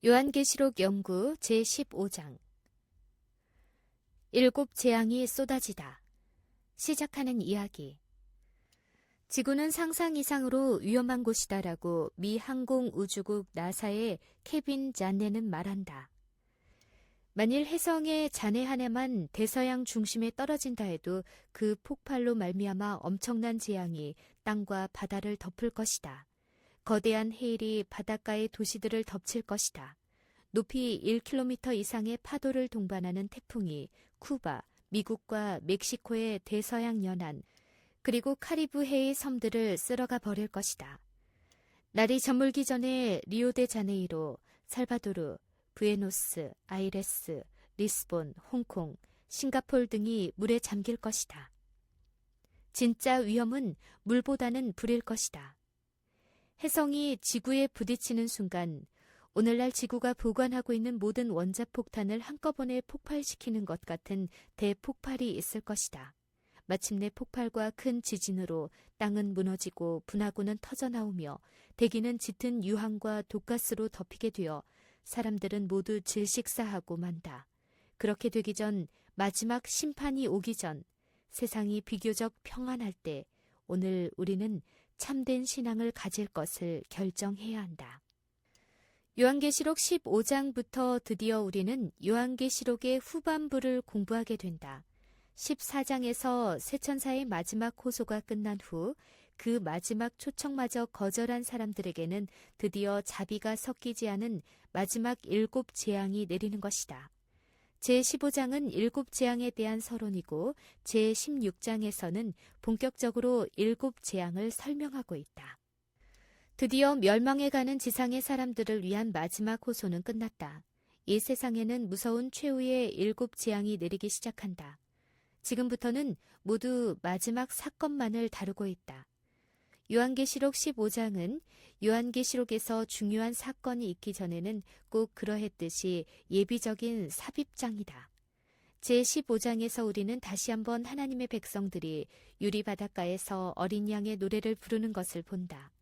요한계시록 연구 제15장 일곱 재앙이 쏟아지다. 시작하는 이야기. 지구는 상상 이상으로 위험한 곳이다라고 미 항공우주국 나사의 케빈 잔네는 말한다. 만일 혜성의 잔해 하나만 대서양 중심에 떨어진다 해도 그 폭발로 말미암아 엄청난 재앙이 땅과 바다를 덮을 것이다. 거대한 해일이 바닷가의 도시들을 덮칠 것이다. 높이 1km 이상의 파도를 동반하는 태풍이 쿠바, 미국과 멕시코의 대서양 연안, 그리고 카리브해의 섬들을 쓸어가 버릴 것이다. 날이 저물기 전에 리오데자네이로, 살바도르, 부에노스, 아이레스, 리스본, 홍콩, 싱가폴 등이 물에 잠길 것이다. 진짜 위험은 물보다는 불일 것이다. 혜성이 지구에 부딪히는 순간 오늘날 지구가 보관하고 있는 모든 원자폭탄을 한꺼번에 폭발시키는 것 같은 대폭발이 있을 것이다. 마침내 폭발과 큰 지진으로 땅은 무너지고 분화구는 터져나오며 대기는 짙은 유황과 독가스로 덮이게 되어 사람들은 모두 질식사하고 만다. 그렇게 되기 전, 마지막 심판이 오기 전, 세상이 비교적 평안할 때 오늘 우리는 참된 신앙을 가질 것을 결정해야 한다. 요한계시록 15장부터 드디어 우리는 요한계시록의 후반부를 공부하게 된다. 14장에서 세천사의 마지막 호소가 끝난 후 그 마지막 초청마저 거절한 사람들에게는 드디어 자비가 섞이지 않은 마지막 7 재앙이 내리는 것이다. 제15장은 7 재앙에 대한 서론이고 제16장에서는 본격적으로 7 재앙을 설명하고 있다. 드디어 멸망해 가는 지상의 사람들을 위한 마지막 호소는 끝났다. 이 세상에는 무서운 최후의 7 재앙이 내리기 시작한다. 지금부터는 모두 마지막 사건만을 다루고 있다. 요한계시록 15장은 요한계시록에서 중요한 사건이 있기 전에는 꼭 그러했듯이 예비적인 삽입장이다. 제15장에서 우리는 다시 한번 하나님의 백성들이 유리바닷가에서 어린 양의 노래를 부르는 것을 본다.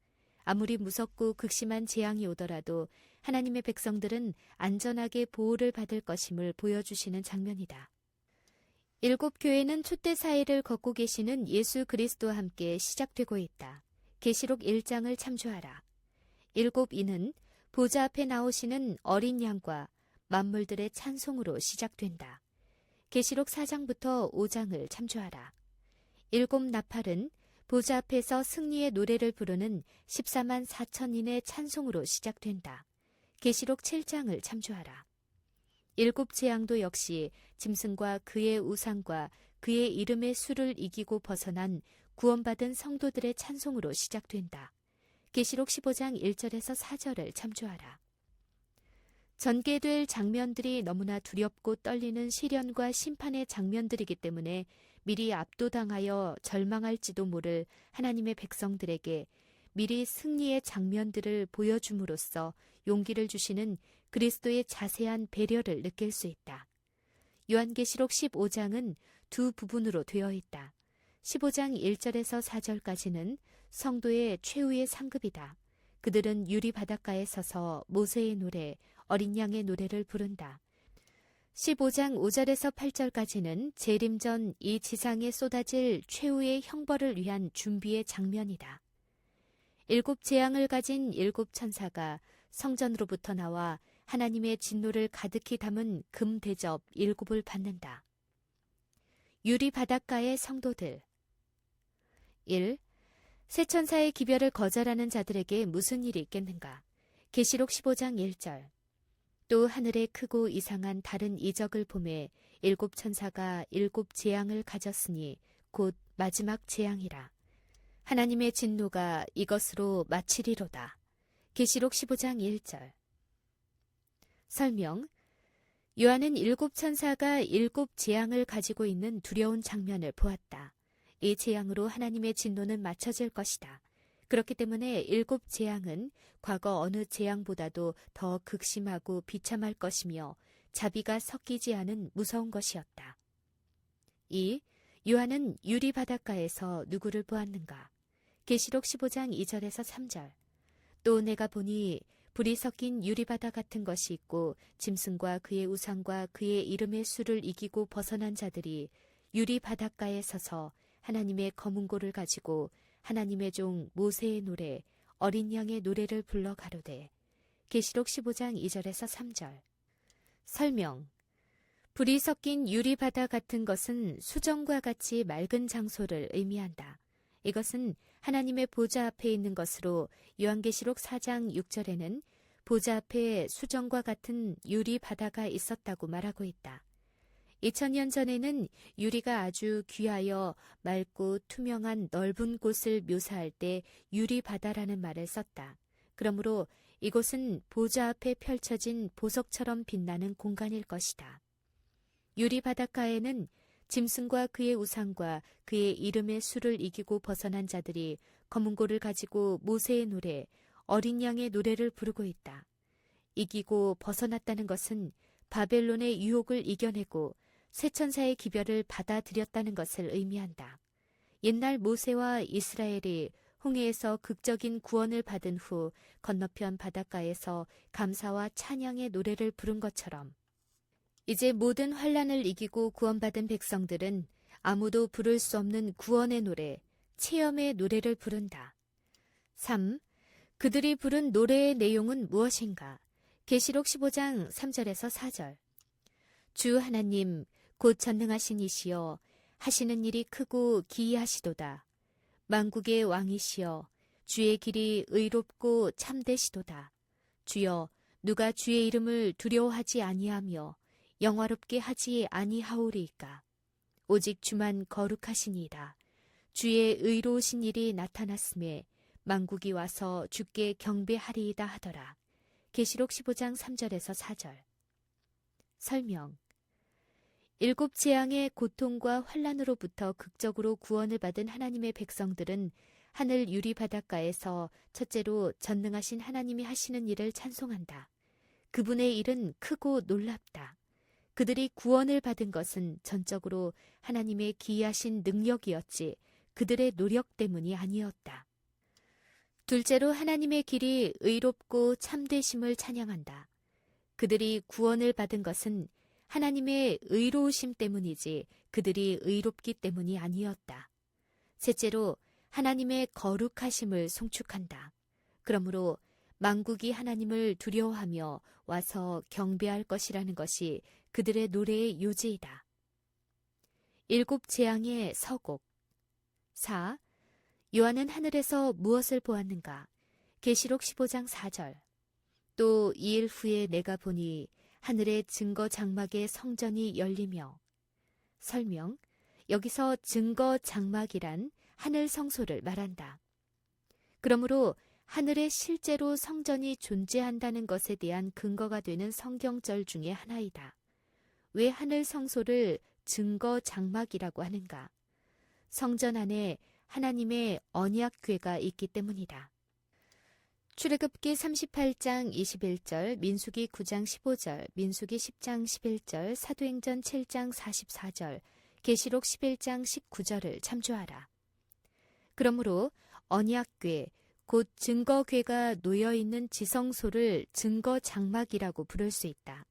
아무리 무섭고 극심한 재앙이 오더라도 하나님의 백성들은 안전하게 보호를 받을 것임을 보여주시는 장면이다. 7 교회는 촛대 사이를 걷고 계시는 예수 그리스도와 함께 시작되고 있다. 계시록 1장을 참조하라. 7 이는 보좌 앞에 나오시는 어린 양과 만물들의 찬송으로 시작된다. 계시록 4장부터 5장을 참조하라. 7 나팔은 보좌 앞에서 승리의 노래를 부르는 14만 4천인의 찬송으로 시작된다. 계시록 7장을 참조하라. 7 재앙도 역시 짐승과 그의 우상과 그의 이름의 수를 이기고 벗어난 구원받은 성도들의 찬송으로 시작된다. 계시록 15장 1절에서 4절을 참조하라. 전개될 장면들이 너무나 두렵고 떨리는 시련과 심판의 장면들이기 때문에 미리 압도당하여 절망할지도 모를 하나님의 백성들에게 미리 승리의 장면들을 보여줌으로써 용기를 주시는 그리스도의 자세한 배려를 느낄 수 있다. 요한계시록 15장은 두 부분으로 되어 있다. 15장 1절에서 4절까지는 성도의 최후의 상급이다. 그들은 유리 바닷가에 서서 모세의 노래, 어린 양의 노래를 부른다. 15장 5절에서 8절까지는 재림 전 이 지상에 쏟아질 최후의 형벌을 위한 준비의 장면이다. 7 재앙을 가진 7 천사가 성전으로부터 나와 하나님의 진노를 가득히 담은 금 대접 7을 받는다. 유리 바닷가의 성도들. 1. 새 천사의 기별을 거절하는 자들에게 무슨 일이 있겠는가? 계시록 15장 1절. 또 하늘에 크고 이상한 다른 이적을 보매 7 천사가 7 재앙을 가졌으니 곧 마지막 재앙이라. 하나님의 진노가 이것으로 마치리로다. 계시록 15장 1절. 설명. 요한은 7 천사가 7 재앙을 가지고 있는 두려운 장면을 보았다. 이 재앙으로 하나님의 진노는 맞춰질 것이다. 그렇기 때문에 7 재앙은 과거 어느 재앙보다도 더 극심하고 비참할 것이며 자비가 섞이지 않은 무서운 것이었다. 2. 요한은 유리 바닷가에서 누구를 보았는가? 계시록 15장 2절에서 3절. 또 내가 보니 불이 섞인 유리바다 같은 것이 있고 짐승과 그의 우상과 그의 이름의 수를 이기고 벗어난 자들이 유리 바닷가에 서서 하나님의 검은고를 가지고 하나님의 종 모세의 노래 어린 양의 노래를 불러 가로되. 계시록 15장 2절에서 3절. 설명. 불이 섞인 유리바다 같은 것은 수정과 같이 맑은 장소를 의미한다. 이것은 하나님의 보좌 앞에 있는 것으로 요한계시록 4장 6절에는 보좌 앞에 수정과 같은 유리바다가 있었다고 말하고 있다. 2000년 전에는 유리가 아주 귀하여 맑고 투명한 넓은 곳을 묘사할 때 유리바다라는 말을 썼다. 그러므로 이곳은 보좌 앞에 펼쳐진 보석처럼 빛나는 공간일 것이다. 유리 바닷가에는 짐승과 그의 우상과 그의 이름의 수를 이기고 벗어난 자들이 검은고를 가지고 모세의 노래, 어린 양의 노래를 부르고 있다. 이기고 벗어났다는 것은 바벨론의 유혹을 이겨내고 쇠천사의 기별을 받아들였다는 것을 의미한다. 옛날 모세와 이스라엘이 홍해에서 극적인 구원을 받은 후 건너편 바닷가에서 감사와 찬양의 노래를 부른 것처럼 이제 모든 환난을 이기고 구원받은 백성들은 아무도 부를 수 없는 구원의 노래, 체험의 노래를 부른다. 3. 그들이 부른 노래의 내용은 무엇인가? 계시록 15장 3절에서 4절. 주 하나님, 곧 전능하신 이시여, 하시는 일이 크고 기이하시도다. 만국의 왕이시여, 주의 길이 의롭고 참되시도다. 주여, 누가 주의 이름을 두려워하지 아니하며 영화롭게 하지 아니하오리이까. 오직 주만 거룩하시니이다. 주의 의로우신 일이 나타났음에 만국이 와서 주께 경배하리이다 하더라. 계시록 15장 3절에서 4절. 설명. 7 재앙의 고통과 환난으로부터 극적으로 구원을 받은 하나님의 백성들은 하늘 유리 바닷가에서 첫째로 전능하신 하나님이 하시는 일을 찬송한다. 그분의 일은 크고 놀랍다. 그들이 구원을 받은 것은 전적으로 하나님의 기이하신 능력이었지 그들의 노력 때문이 아니었다. 둘째로 하나님의 길이 의롭고 참되심을 찬양한다. 그들이 구원을 받은 것은 하나님의 의로우심 때문이지 그들이 의롭기 때문이 아니었다. 셋째로 하나님의 거룩하심을 송축한다. 그러므로 만국이 하나님을 두려워하며 와서 경배할 것이라는 것이 그들의 노래의 요지이다. 7 재앙의 서곡. 4. 요한은 하늘에서 무엇을 보았는가? 계시록 15장 4절. 또 2일 후에 내가 보니 하늘의 증거 장막의 성전이 열리며. 설명. 여기서 증거 장막이란 하늘 성소를 말한다. 그러므로 하늘에 실제로 성전이 존재한다는 것에 대한 근거가 되는 성경절 중에 하나이다. 왜 하늘 성소를 증거 장막이라고 하는가? 성전 안에 하나님의 언약궤가 있기 때문이다. 출애굽기 38장 21절, 민수기 9장 15절, 민수기 10장 11절, 사도행전 7장 44절, 계시록 11장 19절을 참조하라. 그러므로 언약궤, 곧 증거궤가 놓여있는 지성소를 증거장막이라고 부를 수 있다.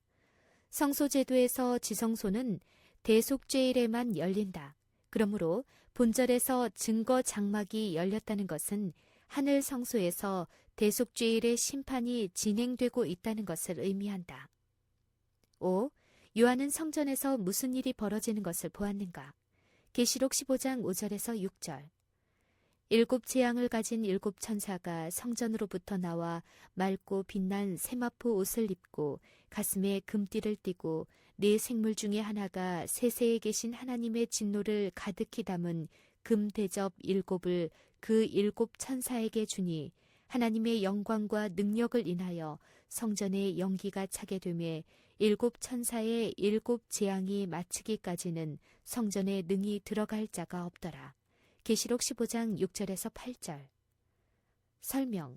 성소제도에서 지성소는 대속죄일에만 열린다. 그러므로 본절에서 증거장막이 열렸다는 것은 하늘 성소에서 대속죄일의 심판이 진행되고 있다는 것을 의미한다. 5. 요한은 성전에서 무슨 일이 벌어지는 것을 보았는가? 계시록 15장 5절에서 6절. 7 재앙을 가진 7 천사가 성전으로부터 나와 맑고 빛난 세마포 옷을 입고 가슴에 금띠를 띠고 네 생물 중에 하나가 세세에 계신 하나님의 진노를 가득히 담은 금 대접 7을 그 7 천사에게 주니 하나님의 영광과 능력을 인하여 성전에 연기가 차게 되매 7 천사의 7 재앙이 마치기까지는 성전에 능히 들어갈 자가 없더라. 계시록 15장 6절에서 8절. 설명.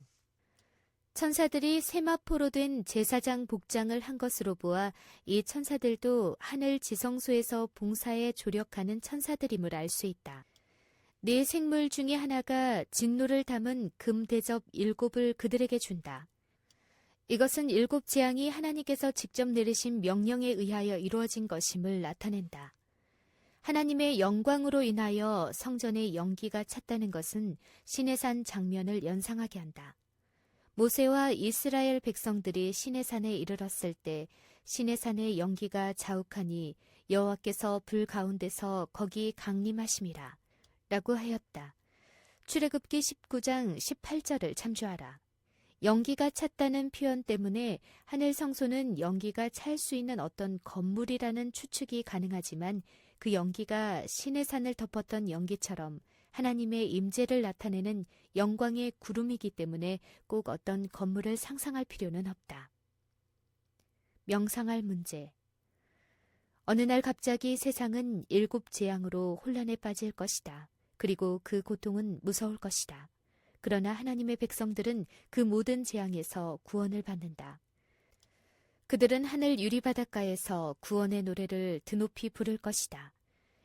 천사들이 세마포로 된 제사장 복장을 한 것으로 보아 이 천사들도 하늘 지성소에서 봉사에 조력하는 천사들임을 알 수 있다. 네 생물 중에 하나가 진노를 담은 금 대접 7을 그들에게 준다. 이것은 7 재앙이 하나님께서 직접 내리신 명령에 의하여 이루어진 것임을 나타낸다. 하나님의 영광으로 인하여 성전의 연기가 찼다는 것은 시내산 장면을 연상하게 한다. 모세와 이스라엘 백성들이 시내산에 이르렀을 때 시내산의 연기가 자욱하니 여호와께서 불 가운데서 거기 강림하심이라 라고 하였다. 출애굽기 19장 18절을 참조하라. 연기가 찼다는 표현 때문에 하늘 성소는 연기가 찰 수 있는 어떤 건물이라는 추측이 가능하지만 그 연기가 시내산을 덮었던 연기처럼 하나님의 임재를 나타내는 영광의 구름이기 때문에 꼭 어떤 건물을 상상할 필요는 없다. 명상할 문제. 어느 날 갑자기 세상은 7 재앙으로 혼란에 빠질 것이다. 그리고 그 고통은 무서울 것이다. 그러나 하나님의 백성들은 그 모든 재앙에서 구원을 받는다. 그들은 하늘 유리바닷가에서 구원의 노래를 드높이 부를 것이다.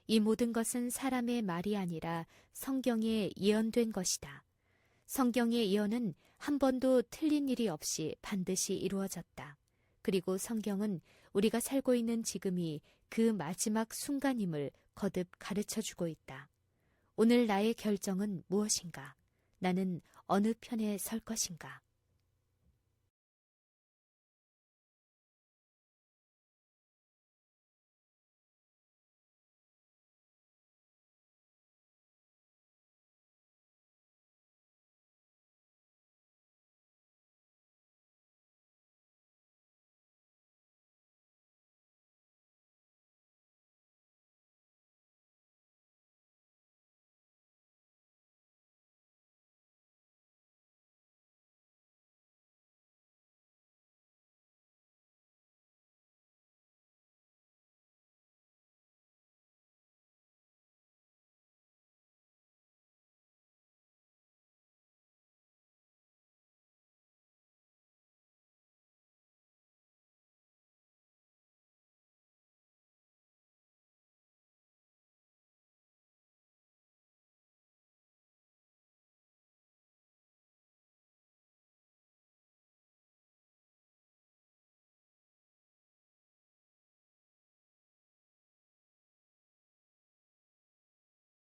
이 모든 것은 사람의 말이 아니라 성경에 예언된 것이다. 성경의 예언은 한 번도 틀린 일이 없이 반드시 이루어졌다. 그리고 성경은 우리가 살고 있는 지금이 그 마지막 순간임을 거듭 가르쳐주고 있다. 오늘 나의 결정은 무엇인가? 나는 어느 편에 설 것인가?